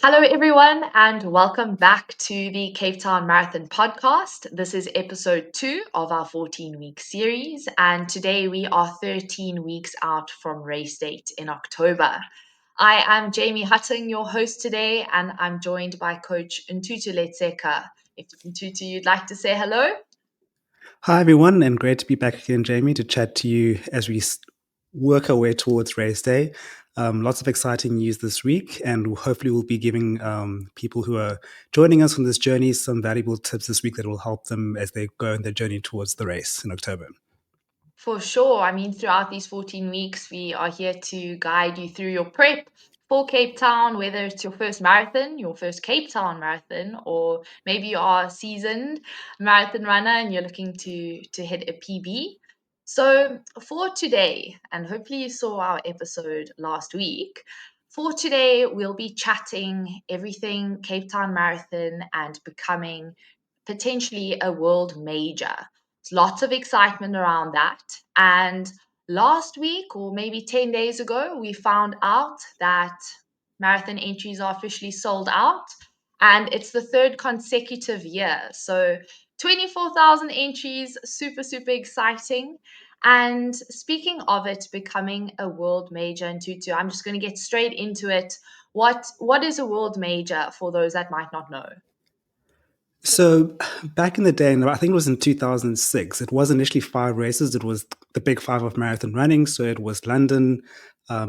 Hello, everyone, and welcome back to the Cape Town Marathon podcast. This is episode 2 of our 14-week series, and today we are 13 weeks out from race date in October. I am Jamie Hutton, your host today, and I'm joined by Coach Ntutu. If Ntutu, you'd like to say hello. Hi, everyone, and great to be back again, Jamie, to chat to you as we work our way towards race day. Lots of exciting news this week, and hopefully, we'll be giving people who are joining us on this journey some valuable tips this week that will help them as they go on their journey towards the race in October. For sure. I mean, throughout these 14 weeks, we are here to guide you through your prep for Cape Town, whether it's your first marathon, your first Cape Town marathon, or maybe you are a seasoned marathon runner and you're looking to hit a PB. So, for today, and hopefully you saw our episode last week, for today, we'll be chatting everything Cape Town Marathon and becoming potentially a world major. Lots of excitement around that. And last week, or maybe 10 days ago, we found out that marathon entries are officially sold out. And it's the third consecutive year. So 24,000 entries, super, super exciting. And speaking of it becoming a world major in Tutu, I'm just going to get straight into it. What is a world major for those that might not know? So back in the day, and I think it was in 2006, it was initially 5 races. It was the big 5 of marathon running. So it was London,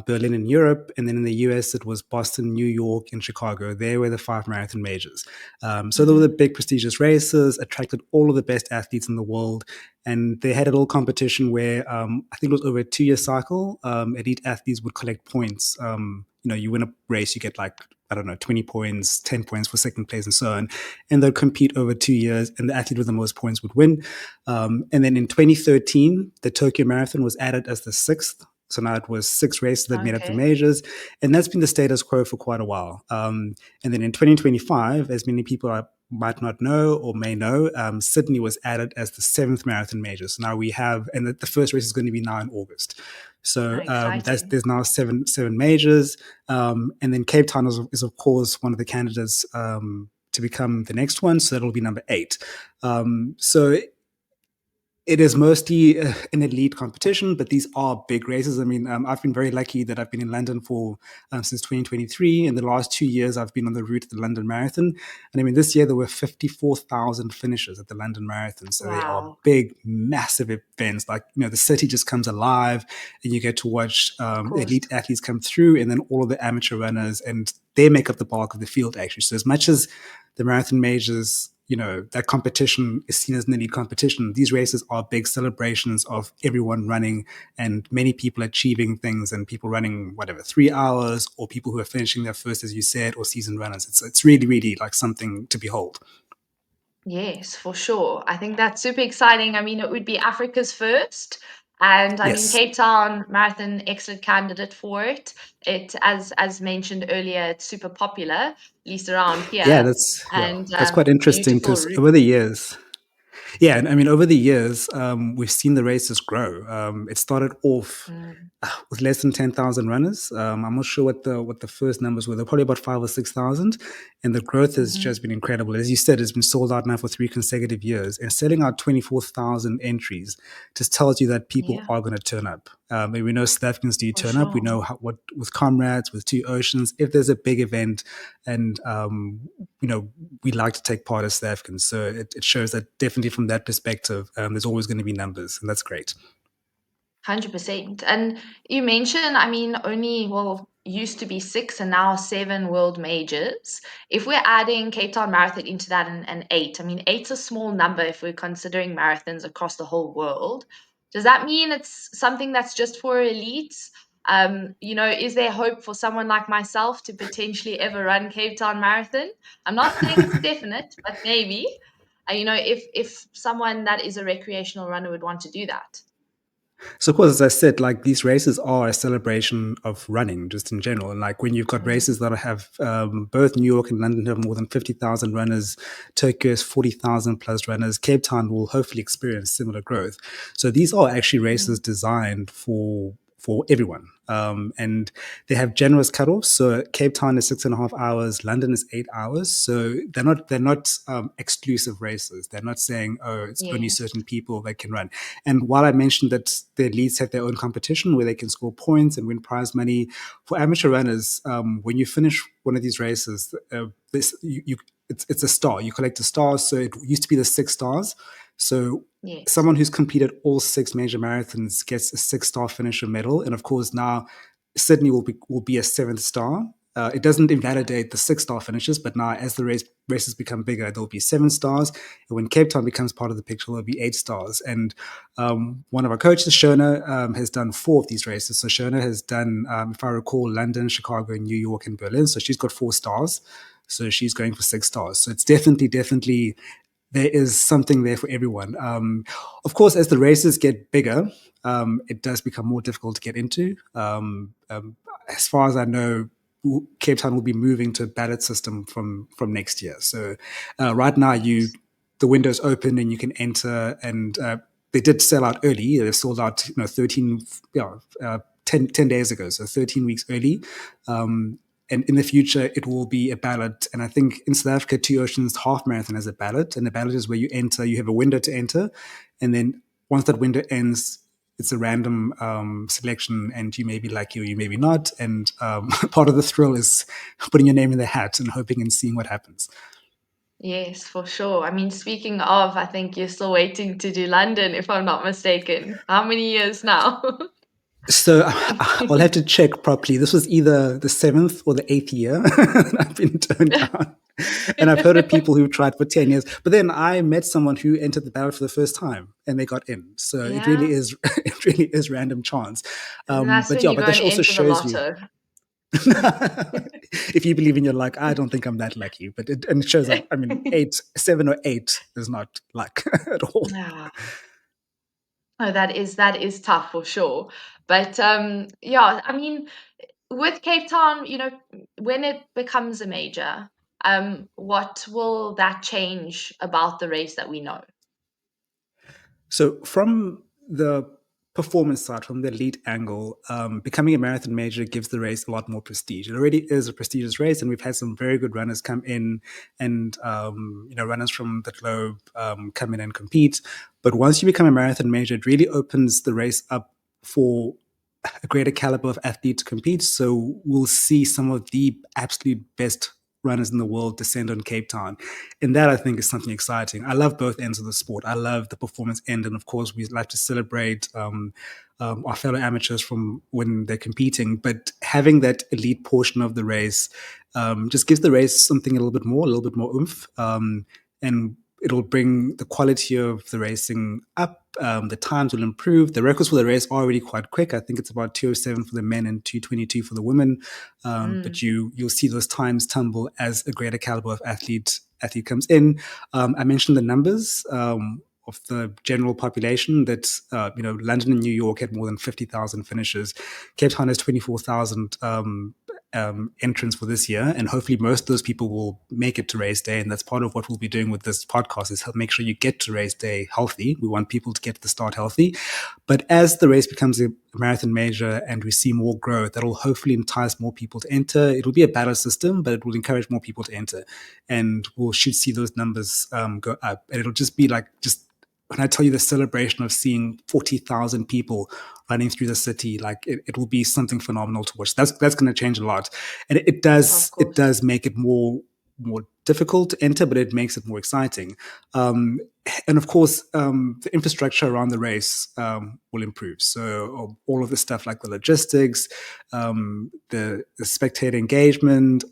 Berlin in Europe, and then in the US, it was Boston, New York, and Chicago. They were the 5 marathon majors. So they were the Hmm. big prestigious races, attracted all of the best athletes in the world. And they had a little competition where I think it was over a 2-year cycle. Elite athletes would collect points. You win a race, you get like, I don't know, 20 points, 10 points for second place, and so on. And they'll compete over 2 years, and the athlete with the most points would win. And then in 2013, the Tokyo Marathon was added as the sixth. So now it was 6 races that made up the Okay. majors, and that's been the status quo for quite a while. And then in 2025, as many people might not know or may know, Sydney was added as the seventh marathon major. So now we have, and the first race is going to be now in August. So Exciting. there's now seven majors, and then Cape Town is of course one of the candidates to become the next one. So that'll be number 8. So it is mostly an elite competition, but these are big races. I mean, I've been very lucky that I've been in London for since 2023. In the last 2 years, I've been on the route to the London Marathon, and I mean, this year there were 54,000 finishers at the London Marathon. So they are Wow. big, massive events. Like the city just comes alive, and you get to watch Of course. elite athletes come through, and then all of the amateur runners, and they make up the bulk of the field actually. So as much as the marathon majors, that competition is seen as an elite competition. These races are big celebrations of everyone running and many people achieving things, and people running whatever 3 hours, or people who are finishing their first, as you said, or seasoned runners. It's really, really like something to behold. Yes, for sure. I think that's super exciting. I mean, it would be Africa's first. And I mean, Yes. Cape Town Marathon, excellent candidate for it. As mentioned earlier, it's super popular, at least around Yeah, here, that's yeah, and that's quite interesting beautiful because route. over the years, yeah, and I mean, over the years, we've seen the races grow. It started off Mm, with less than 10,000 runners. I'm not sure what the first numbers were. They're probably about 5 or 6,000, and the growth has mhm. just been incredible. As you said, it's been sold out now for 3 consecutive years, and selling out 24,000 entries just tells you that people Yeah, are going to turn up. And we know South Africans do for turn up. We sure. know what with comrades, with Two Oceans. If there's a big event, and you know, we like to take part as South Africans, so it shows that definitely from that perspective, there's always going to be numbers, and that's great. 100%. And you mentioned, I mean, only, well, used to be 6 and now 7 world majors. If we're adding Cape Town Marathon into that and 8, I mean, eight's a small number if we're considering marathons across the whole world. Does that mean it's something that's just for elites? Is there hope for someone like myself to potentially ever run Cape Town Marathon? I'm not saying it's definite, but maybe. If someone that is a recreational runner would want to do that. So, of course, as I said, like these races are a celebration of running, just in general. And like when you've got Mm, races that have both New York and London have more than 50,000 runners, Tokyo has 40,000 plus runners, Cape Town will hopefully experience similar growth. So these are actually races mm, designed for for everyone. And they have generous cutoffs. So Cape Town is 6.5 hours, London is 8 hours. So they're not exclusive races. They're not saying, oh, it's only Yes. certain people that can run. And while I mentioned that the elites have their own competition where they can score points and win prize money, for amateur runners, when you finish one of these races, it's a star. You collect a star. So it used to be the 6 stars. So Yes. someone who's completed all 6 major marathons gets a 6 star finisher medal. And of course, now Sydney will be a seventh star. It doesn't Okay. invalidate the 6 star finishes, but now as the races become bigger, there'll be 7 stars. And when Cape Town becomes part of the picture, there'll be 8 stars. And one of our coaches, Shona, has done 4 of these races. So Shona has done, if I recall, London, Chicago, New York, and Berlin. So she's got 4 stars. So she's going for 6 stars. So it's definitely there is something there for everyone. Of course, as the races get bigger, it does become more difficult to get into. As far as I know, Cape Town will be moving to a ballot system from next year. So right now, Yes. the window's open and you can enter. And they did sell out early. They sold out, 13, yeah, 10 days ago, so 13 weeks early. Um, and in the future, it will be a ballot. And I think in South Africa, Two Oceans Half Marathon has a ballot. And the ballot is where you enter, you have a window to enter. And then once that window ends, it's a random selection, and you may be lucky or you may be not. And part of the thrill is putting your name in the hat and hoping and seeing what happens. Yes, for sure. I mean, speaking of, I think you're still waiting to do London, if I'm not mistaken. How many years now? So I'll have to check properly. This was either the seventh or the eighth year I've been turned down. And I've heard of people who tried for 10 years. But then I met someone who entered the ballot for the first time and they got in. So it really Yeah, is it really is random chance. and that's But when yeah, you but go that and also enter the shows you lotto. if you believe in your luck, I don't think I'm that lucky. But it shows up. I mean, 7 or 8 is not luck at all. Yeah. Oh, that is tough for sure. But yeah, I mean, with Cape Town, when it becomes a major, what will that change about the race that we know? So, from the performance side, from the elite angle, becoming a marathon major gives the race a lot more prestige. It already is a prestigious race, and we've had some very good runners come in, and runners from the globe come in and compete. But once you become a marathon major, it really opens the race up for a greater caliber of athlete to compete. So we'll see some of the absolute best runners in the world descend on Cape Town. And that I think is something exciting. I love both ends of the sport. I love the performance end. And of course, we like to celebrate our fellow amateurs from when they're competing. But having that elite portion of the race just gives the race something a little bit more oomph. And it'll bring the quality of the racing up. The times will improve. The records for the race are already quite quick. I think it's about 2:07 for the men and 2:22 for the women. But Mm, you'll see those times tumble as a greater caliber of athlete comes in. I mentioned the numbers. Of the general population, that London and New York had more than 50,000 finishers. Cape Town has 24,000 entrants for this year, and hopefully most of those people will make it to race day. And that's part of what we'll be doing with this podcast, is help make sure you get to race day healthy. We want people to get to the start healthy. But as the race becomes a marathon major and we see more growth, that'll hopefully entice more people to enter. It'll be a battle system, but it will encourage more people to enter, and we'll should see those numbers go up. And it'll just be like, just when I tell you the celebration of seeing 40,000 people running through the city, like it will be something phenomenal to watch. That's going to change a lot, and it of does it course. does make it more difficult to enter, but it makes it more exciting. Um, and of course, the infrastructure around the race will improve. So all of the stuff like the logistics, the spectator engagement,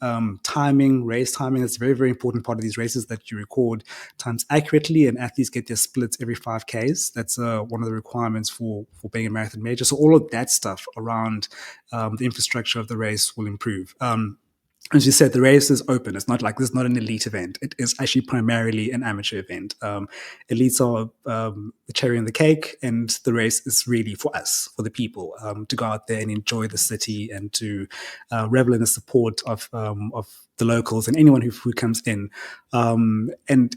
timing, race timing. That's a very, very important part of these races, that you record times accurately, and athletes get their splits every 5Ks. That's one of the requirements for being a marathon major. So all of that stuff around the infrastructure of the race will improve. As you said, the race is open. It's not like this is not an elite event. It is actually primarily an amateur event. Elites are the cherry on the cake, and the race is really for us, for the people, to go out there and enjoy the city and to revel in the support of the locals and anyone who comes in. And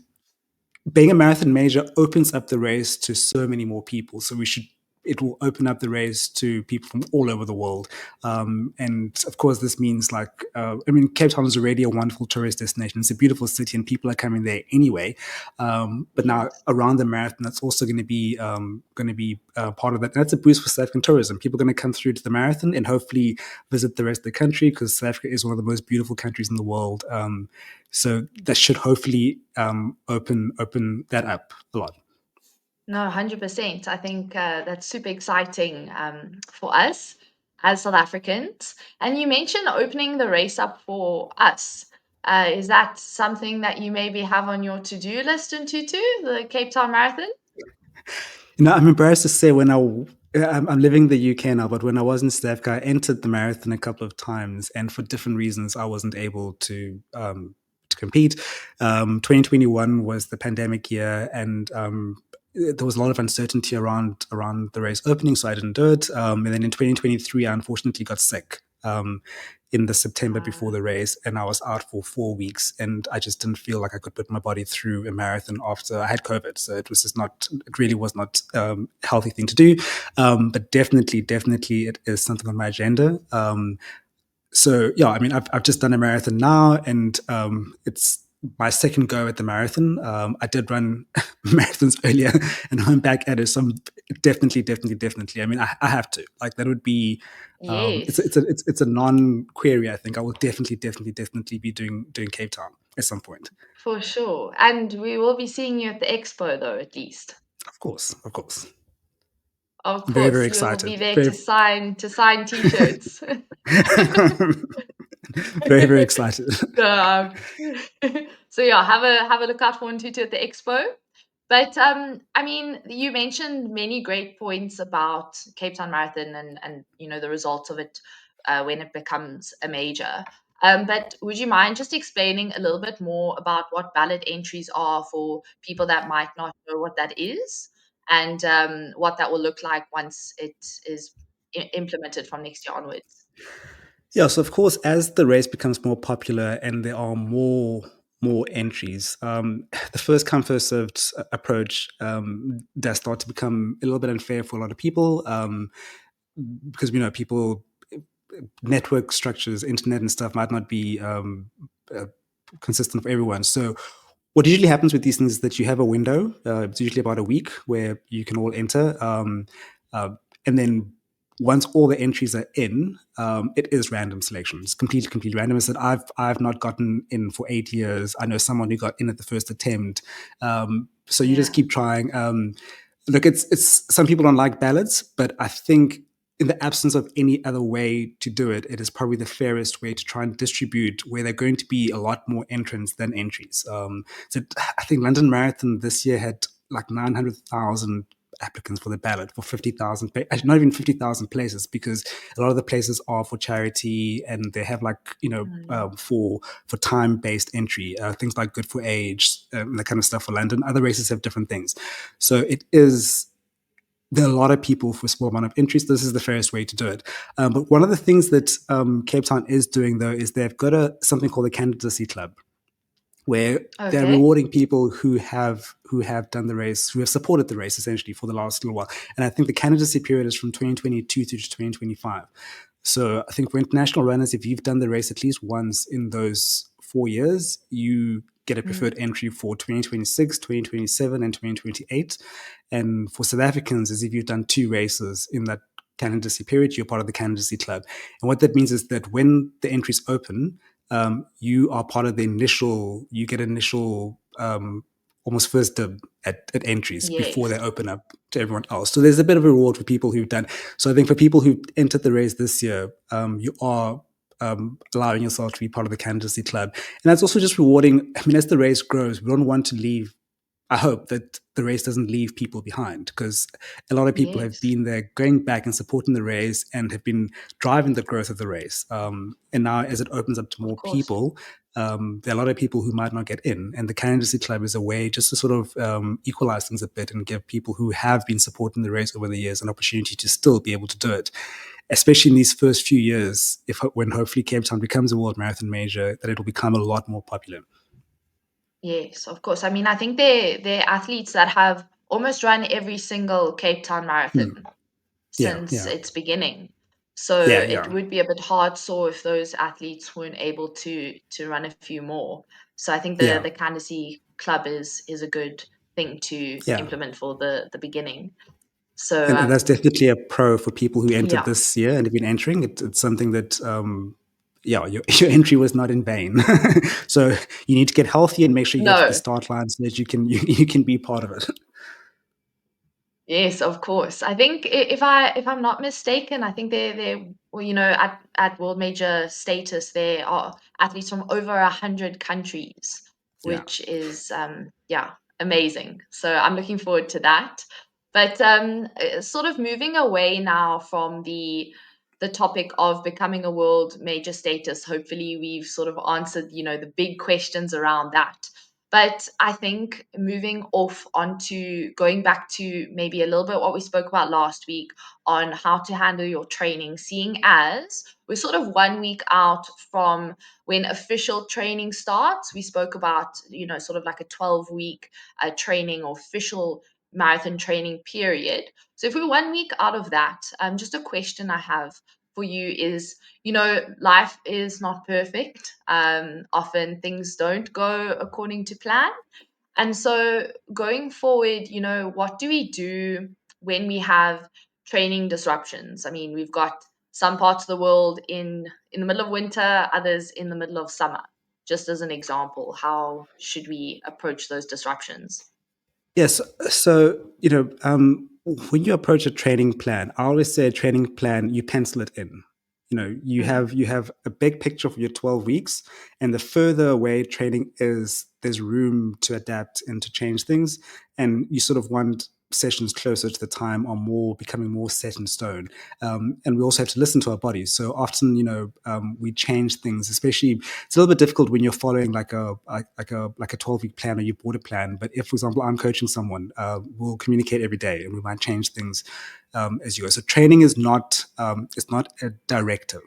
being a marathon major opens up the race to so many more people. So we should it will open up the race to people from all over the world. And of course, this means like, I mean, Cape Town is already a wonderful tourist destination. It's a beautiful city, and people are coming there anyway. But now Yes. around the marathon, that's also going to be part of that. And that's a boost for South African tourism. People are going to come through to the marathon and hopefully visit the rest of the country, because South Africa is one of the most beautiful countries in the world. So that should hopefully open that up a lot. No, 100%. I think that's super exciting for us as South Africans. And you mentioned opening the race up for us. Is that something that you maybe have on your to-do list in Tutu, the Cape Town Marathon? You know, I'm embarrassed to say I'm living in the UK now, but when I was in South Africa, I entered the marathon a couple of times, and for different reasons, I wasn't able to compete. 2021 was the pandemic year, and there was a lot of uncertainty around the race opening, so I didn't do it. And then in 2023, I unfortunately got sick. In the September before the race, and I was out for 4 weeks, and I just didn't feel like I could put my body through a marathon after I had COVID. So it was just not, it really was not a healthy thing to do. But definitely, it is something on my agenda. So yeah, I mean, I've just done a marathon now, and it's my second go at the marathon. I did run marathons earlier, and I'm back at it. So I'm definitely. I mean, I have to. Like that would be. Yes, It's a non-query. I think I will definitely be doing Cape Town at some point. for sure. And we will be seeing you at the expo, though, at least. Of course. Of Very course, you'll be excited. there to sign t-shirts. Very excited. Um, so yeah, have a look out for Ntutu at the expo. But I mean, you mentioned many great points about Cape Town Marathon and the results of it when it becomes a major. But would you mind just explaining a little bit more about what ballot entries are for people that might not know what that is, and what that will look like once it is implemented from next year onwards? Yeah, so of course, as the race becomes more popular and there are more entries, the first come first served approach does start to become a little bit unfair for a lot of people, because we know people network structures, internet and stuff might not be uh, consistent for everyone. So what usually happens with these things is that you have a window. It's usually about a week where you can all enter, uh, and then once all the entries are in, it is random selection. It's completely random. I said I've not gotten in for 8 years. I know someone who got in at the first attempt. So you just Yeah. keep trying. Look, it's some people don't like ballots, but I think in the absence of any other way to do it, it is probably the fairest way to try and distribute where there are going to be a lot more entrants than entries. So I think London Marathon this year had like 900,000 applicants for the ballot for 50,000, not even 50,000 places, because a lot of the places are for charity, and they have like, Mm. for time based entry, things like Good for Age, that kind of stuff for London. Other races have different things. So there are a lot of people for a small amount of interest. This is the fairest way to do it. But one of the things that Cape Town is doing, though, is they've got something called a candidacy club, where they're Okay. rewarding people who have done the race, who have supported the race essentially for the last little while. And I think the candidacy period is from 2022 to 2025. So I think for international runners, if you've done the race at least once in those 4 years, you get a Mm. preferred entry for 2026, 2027, and 2028. And for South Africans, is if you've done two races in that candidacy period, you're part of the candidacy club. And what that means is that when the entries open, you are part of you get initial almost first dib at entries before they Yes. open up to everyone else. So there's a bit of a reward for people who've done. So I think for people who entered the race this year, you are allowing yourself to be part of the candidacy club. And that's also just rewarding. I mean, as the race grows, we don't want to leave. I hope that the race doesn't leave people behind, because a lot of people have Yes. been there going back and supporting the race and have been driving the growth of the race. And now, as it opens up to Of more course. people, there are a lot of people who might not get in. And the candidacy club is a way just to sort of equalize things a bit and give people who have been supporting the race over the years an opportunity to still be able to do it, especially in these first few years, when hopefully Cape Town becomes a world marathon major, that it'll become a lot more popular. Yes, of course. I mean, I think they're athletes that have almost run every single Cape Town Hmm. marathon. Yeah, since yeah, its beginning. So yeah, it yeah, would be a bit hard sore if those athletes weren't able to run a few more. So I think yeah, the candidacy club is a good thing to yeah. implement for the beginning. So And that's definitely a pro for people who entered yeah, this year and have been entering. It's something that, yeah, your entry was not in vain. So you need to get healthy and make sure you get to the no, start line so that you can be part of it. yes, of course. I think if I'm not mistaken, I think they're well, at world major status there are athletes from over 100 countries, Yeah. which is yeah, amazing. So I'm looking forward to that. But sort of moving away now from the topic of becoming a world major status, hopefully we've sort of answered, the big questions around that. But I think moving off onto going back to maybe a little bit what we spoke about last week on how to handle your training, seeing as we're sort of 1 week out from when official training starts. We spoke about, sort of like a 12-week training or official marathon training period. So if we're 1 week out of that, just a question I have for you is, life is not perfect. Often things don't go according to plan. And so going forward, what do we do when we have training disruptions? I mean, we've got some parts of the world in the middle of winter, others in the middle of summer. Just as an example, how should we approach those disruptions? Yes. So, when you approach a training plan, I always say a training plan, you pencil it in. Mm, You have a big picture for your 12 weeks, and the further away training is, there's room to adapt and to change things. And you sort of want sessions closer to the time are more becoming more set in stone. And we also have to listen to our bodies. So often, we change things, especially it's a little bit difficult when you're following like a 12-week plan or you bought a plan. But if, for example, I'm coaching someone, we'll communicate every day and we might change things as you go. So training is not it's not a directive,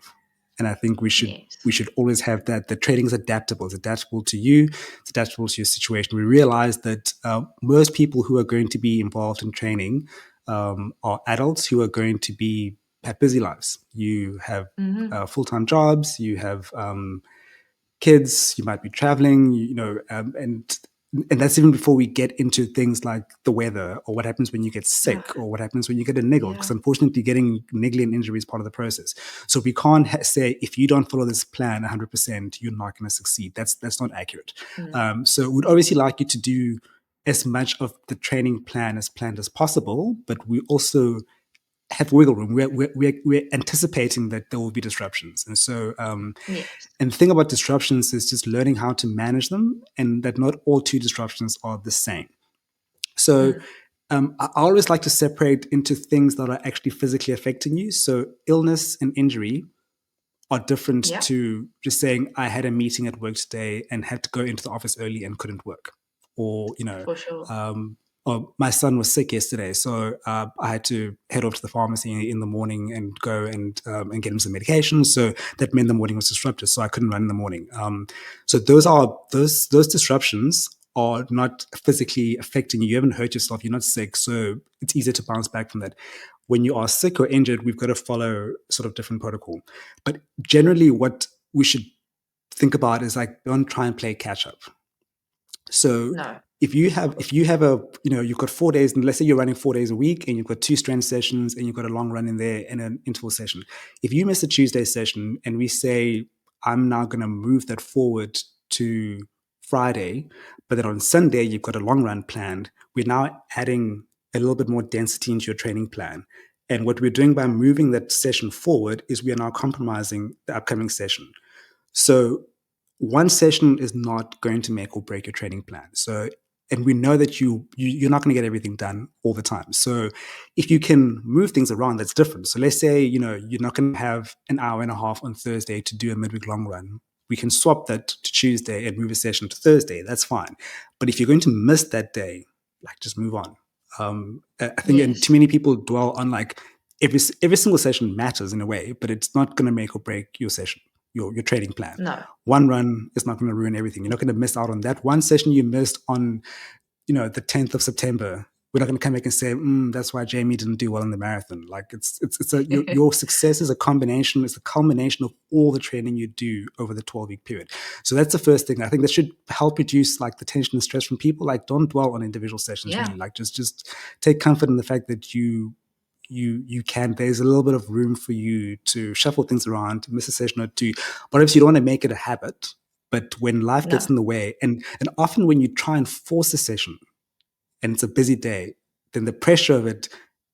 and I think we yes. should always have that. The training is adaptable. It's adaptable to you. It's adaptable to your situation. We realize that most people who are going to be involved in training are adults who are going to be have busy lives. You have Hmm. full-time jobs. You have kids, you might be traveling, and that's even before we get into things like the weather or what happens when you get sick or what happens when you get a niggle. Because Yeah. unfortunately, getting niggly and injury is part of the process. So we can't say if you don't follow this plan 100%, you're not going to succeed. That's not accurate. Mm, So we'd obviously like you to do as much of the training plan as planned as possible, but we also have wiggle room. We're anticipating that there will be disruptions, and so yes. and the thing about disruptions is just learning how to manage them, and that not all two disruptions are the same. So Mm, I always like to separate into things that are actually physically affecting you. So illness and injury are different yeah, to just saying I had a meeting at work today and had to go into the office early and couldn't work, or for sure. um, or my son was sick yesterday, so I had to head off to the pharmacy in the morning and go and get him some medication. So that meant the morning was disrupted, so I couldn't run in the morning. So Yeah. those disruptions are not physically affecting you. You haven't hurt yourself. You're not sick, so it's easier to bounce back from that. When you are sick or injured, we've got to follow sort of different protocol. But generally, what we should think about is like don't try and play catch up. So No, of if course. you have a you've got 4 days, and let's say you're running 4 days a week, and you've got two strength sessions, and you've got a long run in there and an interval session. If you miss a Tuesday session, and we say I'm now going to move that forward to Friday, but then on Sunday you've got a long run planned, we're now adding a little bit more density into your training plan. And what we're doing by moving that session forward is we are now compromising the upcoming session. So one session is not going to make or break your training plan. So, and we know that you're not going to get everything done all the time. So, if you can move things around, that's different. So, let's say you're not going to have an hour and a half on Thursday to do a midweek long run. We can swap that to Tuesday and move a session to Thursday. That's fine. But if you're going to miss that day, like just move on. I think, and too Yes. many people dwell on like every single session matters in a way, but it's not going to make or break your session, your training plan. No. One run is not going to ruin everything. You're not going to miss out on that one session you missed on, the 10th of September. we're not going to come back and say, that's why Jamie didn't do well in the marathon. Like it's a your success is a combination. It's a culmination of all the training you do over the 12-week period. So that's the first thing. I think that should help reduce like the tension and stress from people. Like, don't dwell on individual sessions. Yeah, Really, like just take comfort in the fact that you can, there's a little bit of room for you to shuffle things around, miss a session or two, but obviously you don't want to make it a habit. But when life no, gets in the way, and often when you try and force a session and it's a busy day, then the pressure of it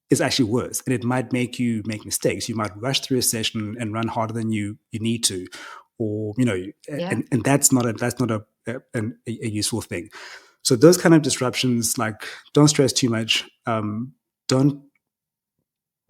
is actually worse, and it might make you make mistakes. You might rush through a session and run harder than you need to, or yeah, and that's not a useful thing. So those kind of disruptions, like, don't stress too much. Don't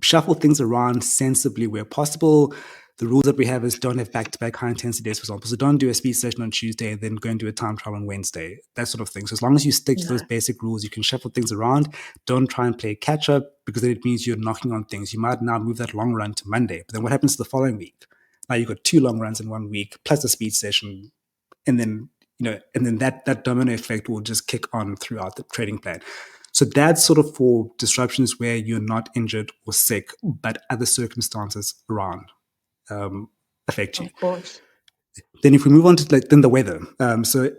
shuffle things around sensibly where possible. The rules that we have is don't have back-to-back high intensity days, for example. So don't do a speed session on Tuesday and then go and do a time trial on Wednesday, that sort of thing. So as long as you stick to those no, basic rules, you can shuffle things around. Don't try and play catch up, because then it means you're knocking on things. You might now move that long run to Monday, but then what happens to the following week? Now you've got two long runs in 1 week plus a speed session, and then that domino effect will just kick on throughout the training plan. So that's sort of for disruptions where you're not injured or sick, but other circumstances around affect you. of course. Then if we move on to then the weather, so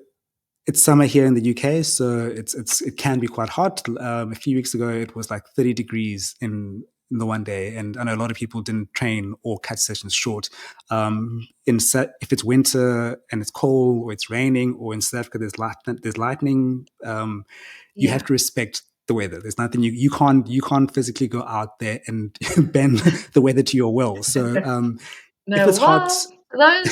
it's summer here in the UK, so it can be quite hot. A few weeks ago, it was like 30 degrees in the one day, and I know a lot of people didn't train or cut sessions short. If it's winter and it's cold or it's raining, or in South Africa there's lightning, you have Yeah. to respect the weather. There's nothing you can't physically go out there and bend the weather to your will. So if No, it's hot, well,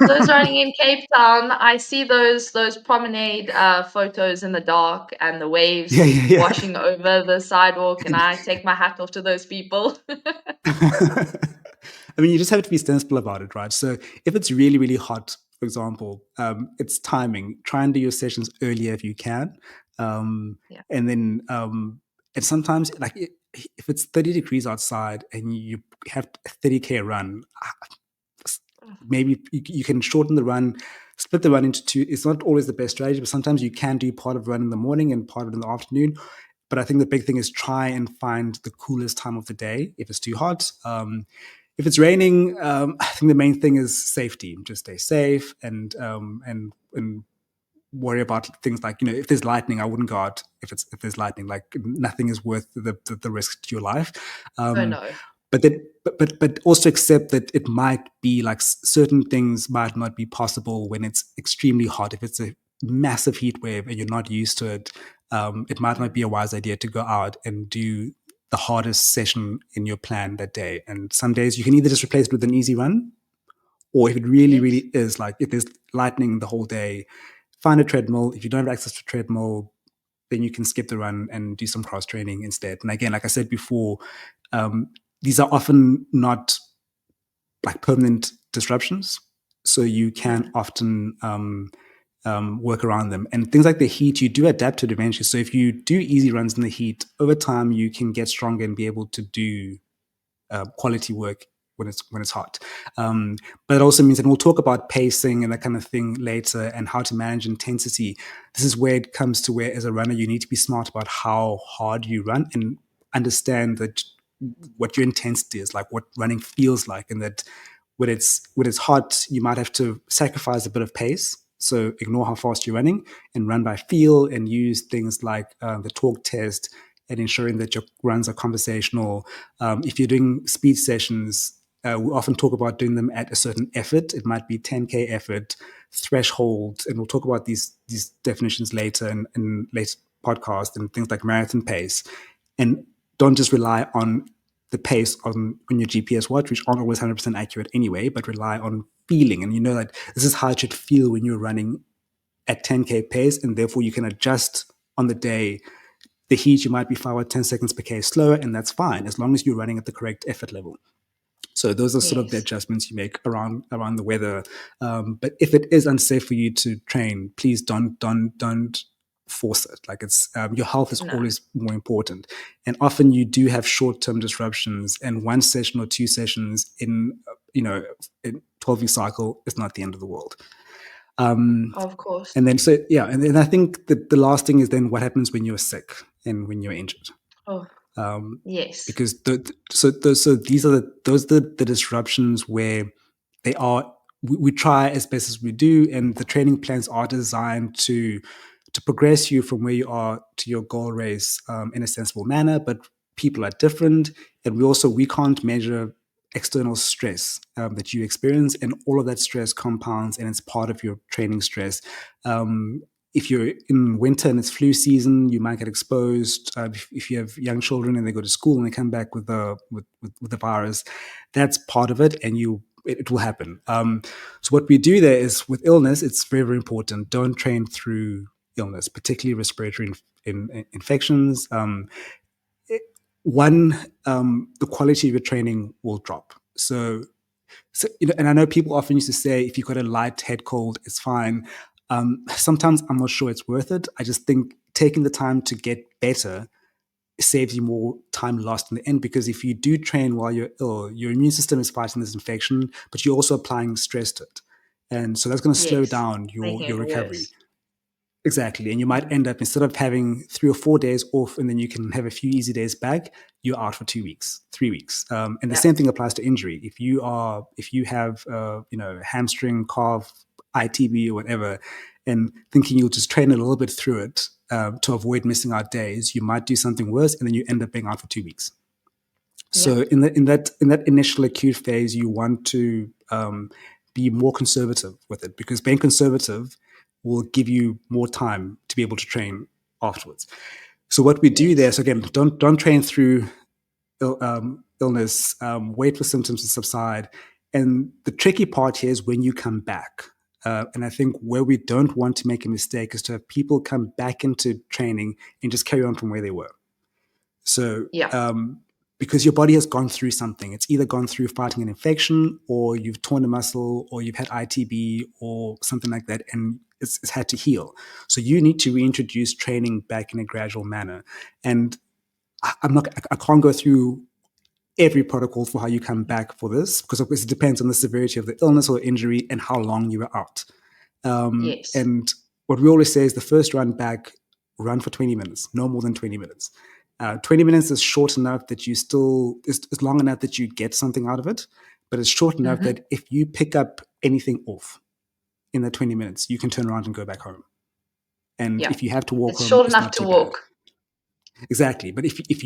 those running in Cape Town, I see those promenade photos in the dark and the waves yeah, yeah, washing over the sidewalk, and I take my hat off to those people. yeah. I mean, you just have to be sensible about it, right? So if it's really, really hot, for example, it's timing. Try and do your sessions earlier if you can. Um, Yeah. and then, and sometimes, like, if it's 30 degrees outside and you have a 30K run, maybe you can shorten the run, split the run into two. It's not always the best strategy, but sometimes you can do part of the run in the morning and part of it in the afternoon. But I think the big thing is try and find the coolest time of the day if it's too hot. If it's raining, I think the main thing is safety. Just stay safe and worry about things like, if there's lightning, I wouldn't go out if there's lightning. Like, nothing is worth the risk to your life. Oh Um, no. but also accept that it might be like certain things might not be possible when it's extremely hot. If it's a massive heat wave and you're not used to it, it might not Mm, be a wise idea to go out and do the hardest session in your plan that day. And some days you can either just replace it with an easy run, or if it really, yes. really is like if there's lightning the whole day, find a treadmill. If you don't have access to a treadmill, then you can skip the run and do some cross training instead. And again, like I said before, um, these are often not like permanent disruptions, so you can No. often work around them. And things like the heat, you do adapt to it eventually. So if you do easy runs in the heat, over time you can get stronger and be able to do quality work when it's hot. But it also means, and we'll talk about pacing and that kind of thing later, and how to manage intensity. This is where it comes to where, as a runner, you need to be smart about how hard you run and understand that what your intensity is, like what running feels like, and that when it's hot, you might have to sacrifice a bit of pace. So ignore how fast you're running and run by feel, and use things like the talk test, and ensuring that your runs are conversational. If you're doing speed sessions, we often talk about doing them at a certain effort. It might be 10K effort, threshold, and we'll talk about these definitions later in later podcast, and things like marathon pace. And don't just rely on the pace on your GPS watch, which aren't always 100% accurate anyway, but rely on feeling. And that this is how it should feel when you're running at 10K pace, and therefore you can adjust on the day. The heat, you might be 5 or 10 seconds per K slower, and that's fine as long as you're running at the correct effort level. So those are sort of the Yes. adjustments you make around the weather. But if it is unsafe for you to train, please don't force it. Like, it's your health is No. always more important, and often you do have short-term disruptions, and one session or two sessions in 12-week cycle is not the end of the world. Um, Of course. and then, so yeah, and then I think that the last thing is then what happens when you're sick. and when you're injured. Oh, um, yes. because so these are the disruptions where they are we try as best as we do, and the training plans are designed to progress you from where you are to your goal race in a sensible manner. But people are different, and we can't measure external stress that you experience, and all of that stress compounds, and it's part of your training stress. um, if you're in winter and it's flu season, you might get exposed. If you have young children and they go to school and they come back with the virus, that's part of it, and it will happen. So what we do there is with illness, it's very, very important. Don't train through illness, particularly respiratory infections. It- One, the quality of your training will drop. And I know people often used to say if you've got a light head cold, it's fine. Sometimes I'm not sure it's worth it. I just think taking the time to get better saves you more time lost in the end, because if you do train while you're ill, your immune system is fighting this infection, but you're also applying stress to it. And so that's going to slow Yes. down Making your it recovery. worse. Exactly. And you might Mm. end up, instead of having 3 or 4 days off and then you can have a few easy days back, you're out for 2 weeks, 3 weeks. And the Yeah. same thing applies to injury. If you have, hamstring, calf, ITB or whatever, and thinking you'll just train a little bit through it to avoid missing out days, you might do something worse and then you end up being out for 2 weeks. Yeah. So in that initial acute phase, you want to be more conservative with it, because being conservative will give you more time to be able to train afterwards. So what we do there, Yes. so again, don't train through illness. Wait for symptoms to subside, and the tricky part here is when you come back. And I think where we don't want to make a mistake is to have people come back into training and just carry on from where they were. So, Yeah. because your body has gone through something, it's either gone through fighting an infection, or you've torn a muscle, or you've had ITB, or something like that, and it's had to heal. So you need to reintroduce training back in a gradual manner. And I can't go through every protocol for how you come back for this, because of course it depends on the severity of the illness or injury and how long you were out. Yes. And what we always say is the first run back, run for 20 minutes, no more than 20 minutes. 20 minutes is short enough that is long enough that you get something out of it, but it's short enough Mm-hmm. that if you pick up anything off in that 20 minutes, you can turn around and go back home. And Yeah. if you have to walk It's home, short it's enough not to too bad. walk. Exactly. But if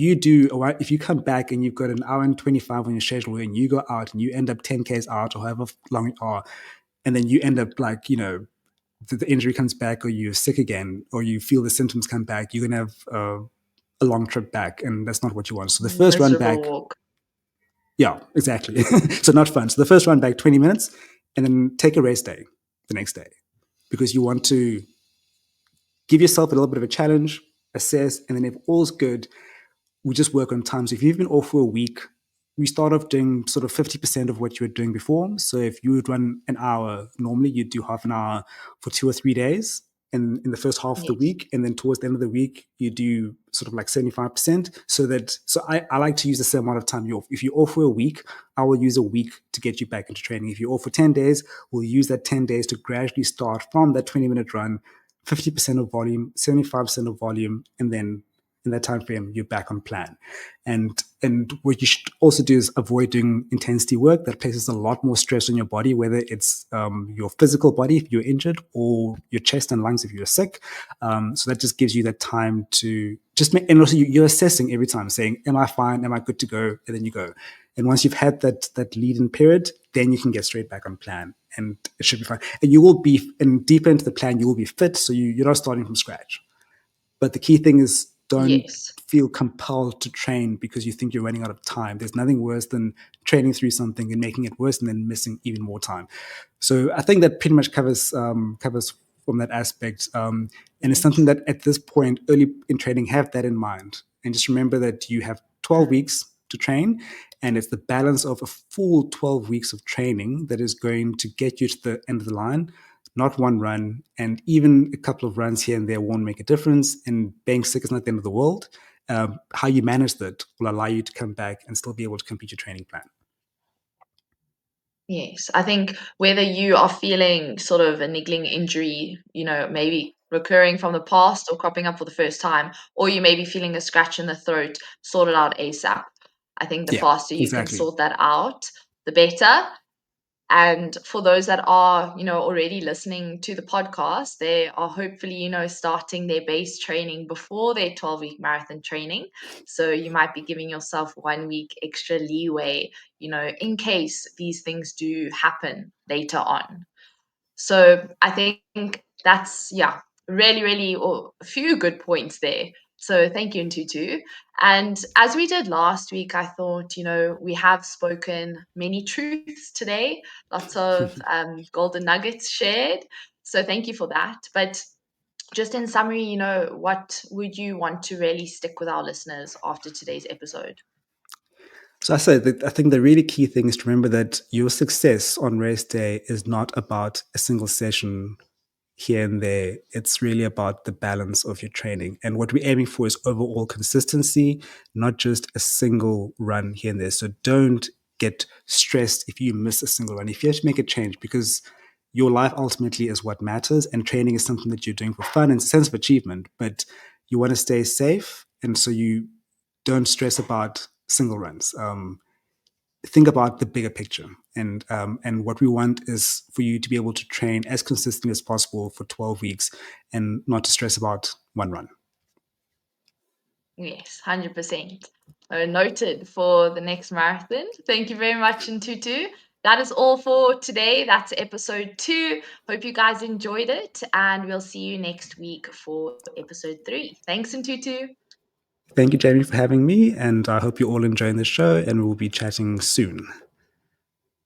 you come back and you've got an hour and 25 on your schedule and you go out and you end up 10Ks out or however long you are, and then you end up like, the injury comes back, or you're sick again, or you feel the symptoms come back, you're going to have a long trip back. And that's not what you want. So the first run Miserable back, walk. yeah, exactly. So not fun. So the first run back, 20 minutes, and then take a rest day the next day, because you want to give yourself a little bit of a challenge, assess, and then if all's good, we just work on time. So if you've been off for a week, we start off doing sort of 50% of what you were doing before. So if you would run an hour, normally you'd do half an hour for 2 or 3 days in the first half of the Yes. week. And then towards the end of the week, you do sort of like 75%. So I like to use the same amount of time you're off. If you're off for a week, I will use a week to get you back into training. If you're off for 10 days, we'll use that 10 days to gradually start from that 20-minute run, 50% of volume, 75% of volume, and then in that time frame, you're back on plan. And what you should also do is avoid doing intensity work that places a lot more stress on your body, whether it's your physical body if you're injured, or your chest and lungs if you're sick. So that just gives you that time to just make, and also you're assessing every time, saying, "Am I fine? Am I good to go?" And then you go. And once you've had that lead-in period, then you can get straight back on plan, and it should be fine. And you will be, and deeper into the plan, you will be fit, so you're not starting from scratch. But the key thing is, don't Yes. feel compelled to train because you think you're running out of time. There's nothing worse than training through something and making it worse and then missing even more time. So I think that pretty much covers from that aspect. And it's something Yes. that at this point, early in training, have that in mind. And just remember that you have 12 Mm. weeks to train, and it's the balance of a full 12 weeks of training that is going to get you to the end of the line, not one run. And even a couple of runs here and there won't make a difference. And being sick is not the end of the world. How you manage that will allow you to come back and still be able to complete your training plan. Yes, I think whether you are feeling sort of a niggling injury, maybe recurring from the past or cropping up for the first time, or you may be feeling a scratch in the throat, sort it out ASAP. I think the Yeah, faster you can exactly. sort that out, the better. And for those that are, already listening to the podcast, they are hopefully, starting their base training before their 12-week marathon training. So you might be giving yourself 1 week extra leeway, in case these things do happen later on. So I think that's, yeah, really, really a few good points there. So thank you, Ntutu. And as we did last week, I thought, we have spoken many truths today, lots of golden nuggets shared. So thank you for that. But just in summary, what would you want to really stick with our listeners after today's episode? So I said that I think the really key thing is to remember that your success on race day is not about a single session here and there. It's really about the balance of your training. And what we're aiming for is overall consistency, not just a single run here and there. So don't get stressed if you miss a single run. If you have to make a change, because your life ultimately is what matters, and training is something that you're doing for fun and it's a sense of achievement, but you want to stay safe. And so you don't stress about single runs. Think about the bigger picture, and what we want is for you to be able to train as consistently as possible for 12 weeks and not to stress about one run. Yes, 100%. Noted for the next marathon. Thank you very much, Ntutu. That is all for today. That's episode 2. Hope you guys enjoyed it, and we'll see you next week for episode 3. Thanks, Ntutu. Thank you, Jamie, for having me, and I hope you're all enjoying the show, and we'll be chatting soon.